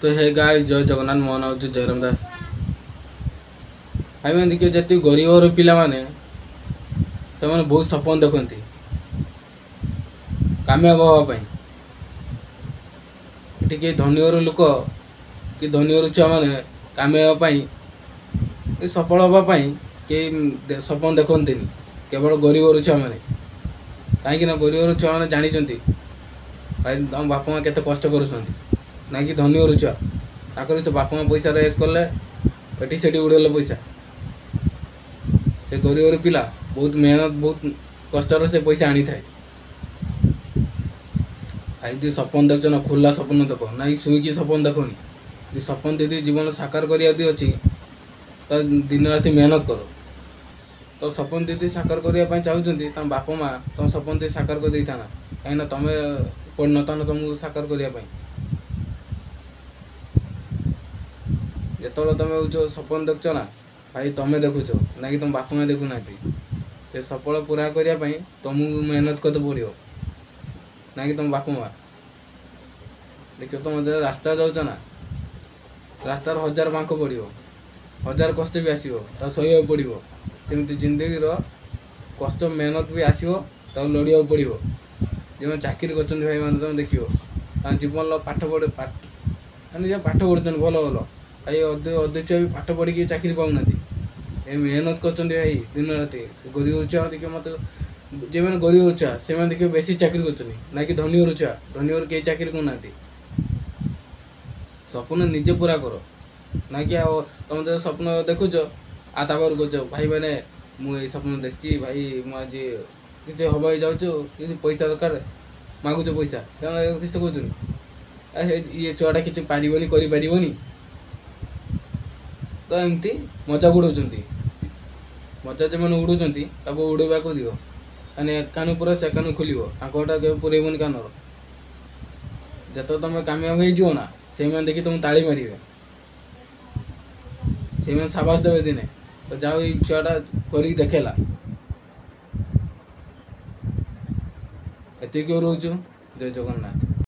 तो हे गाय जय जगन्नाथ मोहन हूँ जयराम दास भाई मैंने देखिए जी गरीब पिला माने से बहुत सपन देखती कामयाब हाँपाई ये कि धनी लोक कि धनी छुआ मैंने कामयाब हाँपाई सफल हाँपाई कई सपन देखते केवल गरीब छुआ मैंने कहीं गरीब छुआ मैंने जानते भाई तुम बापा माँ केते कष्ट कर ना कि धनी छुआ ताकर से बापा माँ पैसा रेस कले एटी सेठी उड़ेल पैसा से गरीब पिला बहुत मेहनत बहुत कष्टर से पैसा आनी थाए भाई सपन देख ना खुला सपन देख ना शुईकी सपन देखनी सपन दीदी जीवन साकार कर अच्छी तो दिन राति मेहनत कर तो सपन दीदी साकार करने चाहते तुम बापा माँ तुम सपन दीदी साकार कर देता ना कहीं तुम्हें पढ़ नता तुमको साकार करने जो तुम हो सपन देखुच ना भाई तुम्हें देखुच ना कि तुम बापा माँ देखुना से सफल पूरा करने तुमको मेहनत करते पड़ो ना कि तुम बापा माँ देख तुम रास्ता जाऊच ना रास्तार 1000 बांक पड़ो 1000 कष्ट भी आसो तो सही पड़ो सेमती जिंदगी कष्ट मेहनत भी आसो तो लड़िया पड़ो जो चाकरी कर भाई मैंने तुम देख जीवन पाठ पढ़े मैंने पाठ पढ़ुन भल भल भाई अधे छुआ भी पाठ पढ़ी चाकरी पाऊना मेहनत कर भाई दिन राति गरीब छुआ देखिए मत जो मैंने गरीब छुआ से देखिए बेसी चाकरी कर ना कि धनी छुआ धनी कई चाकरी करना सपन निजे पूरा कर ना कि तुम जो स्वप्न देखुच आतापर कह भाई मैंने मुझे स्वप्न देखी भाई मुझे किसी हम जाऊँ पैसा दरकार मागुच पैसा से किस कहते ये छुआटा कि पारनी कर तो एमती मजाक उड़ाऊँ मजा जो मैंने उड़ाऊँ उड़ावा को दियो मैंने कान पूरा से कान खोल आंकटा के पुरेबन कानर जो तुम कामयाब हो ना से देखिए तुम ताली मारे से साबास देवे दिने तो जाओ ये छुआटा कर देखेला एति रोचु जय जगन्नाथ।